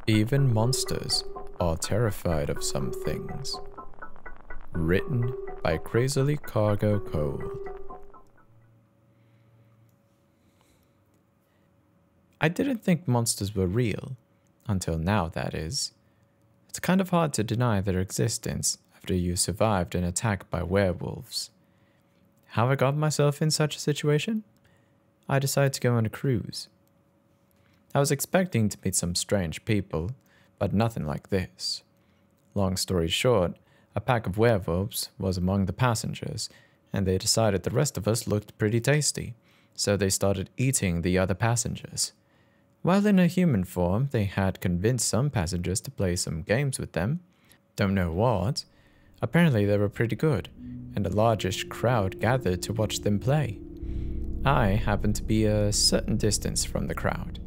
Even monsters are terrified of some things. Written by CrazilyCargoCold. I didn't think monsters were real, until now that is. It's kind of hard to deny their existence after you survived an attack by werewolves. How I got myself in such a situation? I decided to go on a cruise. I was expecting to meet some strange people, but nothing like this. Long story short, a pack of werewolves was among the passengers, and they decided the rest of us looked pretty tasty, so they started eating the other passengers. While in a human form, they had convinced some passengers to play some games with them. Don't know what. Apparently they were pretty good, and a largish crowd gathered to watch them play. I happened to be a certain distance from the crowd.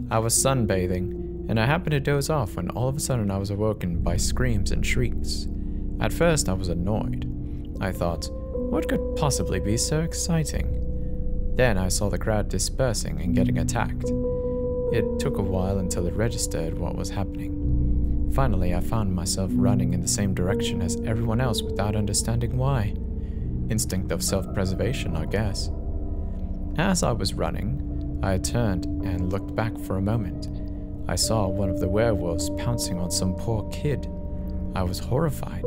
I was sunbathing, and I happened to doze off when all of a sudden I was awoken by screams and shrieks. At first I was annoyed. I thought, what could possibly be so exciting? Then I saw the crowd dispersing and getting attacked. It took a while until it registered what was happening. Finally, I found myself running in the same direction as everyone else without understanding why. Instinct of self-preservation, I guess. As I was running, I turned and looked back for a moment. I saw one of the werewolves pouncing on some poor kid. I was horrified,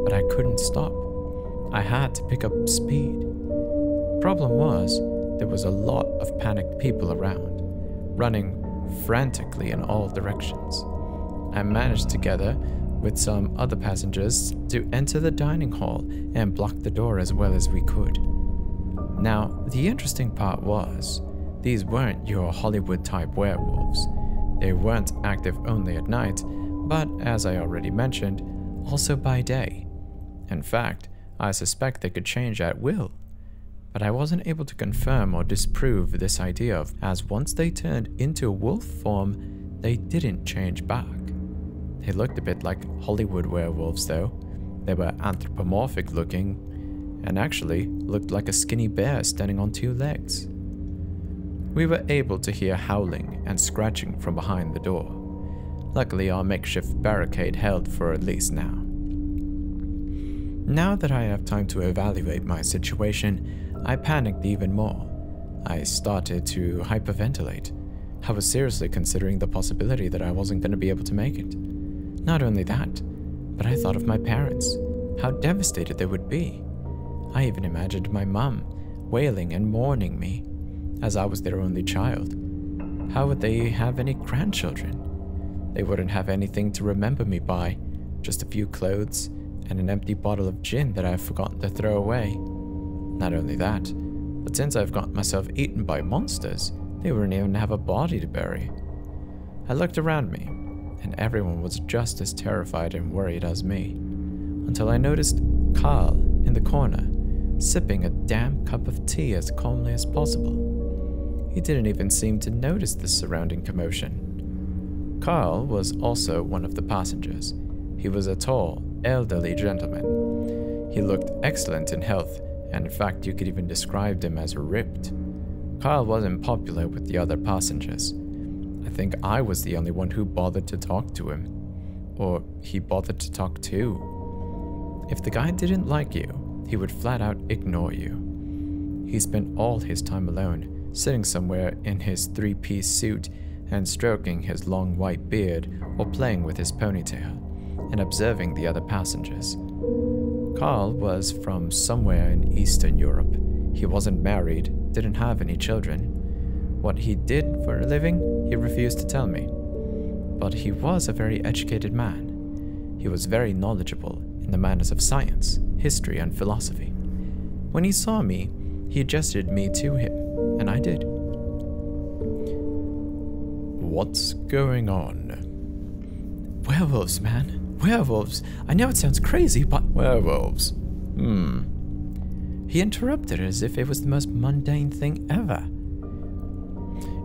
but I couldn't stop. I had to pick up speed. Problem was, there was a lot of panicked people around, running frantically in all directions. I managed together with some other passengers to enter the dining hall and block the door as well as we could. Now, the interesting part was, these weren't your Hollywood-type werewolves. They weren't active only at night, but as I already mentioned, also by day. In fact, I suspect they could change at will. But I wasn't able to confirm or disprove this idea as once they turned into wolf form, they didn't change back. They looked a bit like Hollywood werewolves though. They were anthropomorphic looking, and actually looked like a skinny bear standing on two legs. We were able to hear howling and scratching from behind the door. Luckily, our makeshift barricade held for at least now. Now that I have time to evaluate my situation, I panicked even more. I started to hyperventilate. I was seriously considering the possibility that I wasn't going to be able to make it. Not only that, but I thought of my parents, how devastated they would be. I even imagined my mum wailing and mourning me, as I was their only child. How would they have any grandchildren? They wouldn't have anything to remember me by, just a few clothes and an empty bottle of gin that I've forgotten to throw away. Not only that, but since I've got myself eaten by monsters, they wouldn't even have a body to bury. I looked around me, and everyone was just as terrified and worried as me, until I noticed Carl in the corner, sipping a damp cup of tea as calmly as possible. He didn't even seem to notice the surrounding commotion. Carl was also one of the passengers. He was a tall, elderly gentleman. He looked excellent in health, and in fact you could even describe him as ripped. Carl wasn't popular with the other passengers. I think I was the only one who bothered to talk to him. Or he bothered to talk to. If the guy didn't like you, he would flat out ignore you. He spent all his time alone, sitting somewhere in his three-piece suit and stroking his long white beard or playing with his ponytail and observing the other passengers. Carl was from somewhere in Eastern Europe. He wasn't married, didn't have any children. What he did for a living, he refused to tell me. But he was a very educated man. He was very knowledgeable in the matters of science, history, and philosophy. When he saw me, he gestured me to him, and I did. What's going on? Werewolves, man. Werewolves. I know it sounds crazy, but... Werewolves. He interrupted as if it was the most mundane thing ever.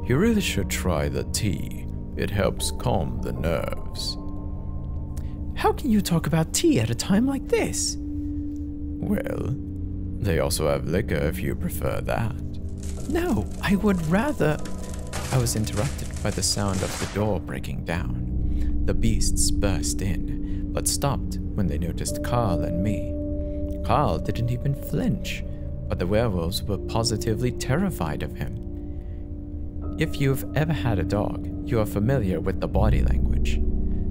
You really should try the tea. It helps calm the nerves. How can you talk about tea at a time like this? Well, they also have liquor if you prefer that. No, I would rather... I was interrupted by the sound of the door breaking down. The beasts burst in, but stopped when they noticed Carl and me. Carl didn't even flinch, but the werewolves were positively terrified of him. If you've ever had a dog, you are familiar with the body language.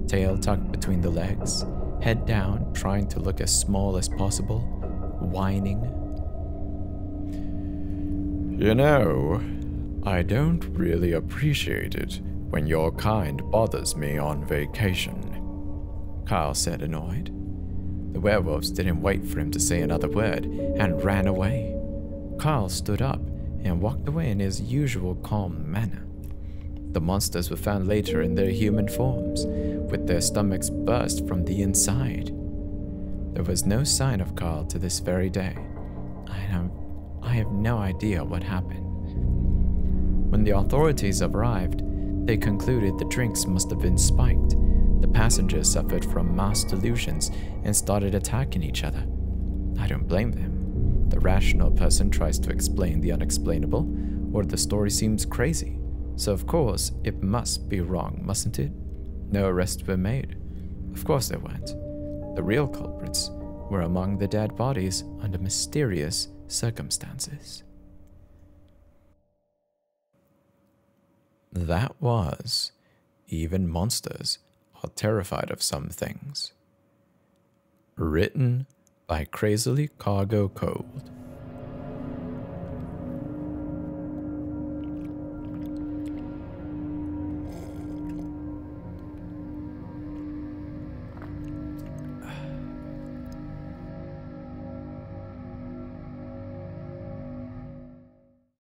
Tail tucked between the legs, head down, trying to look as small as possible, whining. You know, I don't really appreciate it when your kind bothers me on vacation, Carl said, annoyed. The werewolves didn't wait for him to say another word and ran away. Carl stood up and walked away in his usual calm manner. The monsters were found later in their human forms, with their stomachs burst from the inside. There was no sign of Carl to this very day. I have no idea what happened. When the authorities arrived, they concluded the drinks must have been spiked. The passengers suffered from mass delusions and started attacking each other. I don't blame them. The rational person tries to explain the unexplainable, or the story seems crazy. So of course, it must be wrong, mustn't it? No arrests were made. Of course there weren't. The real culprits were among the dead bodies under mysterious circumstances. That was Even Monsters Are Terrified of Some Things. Written by CrazilyCargoCold.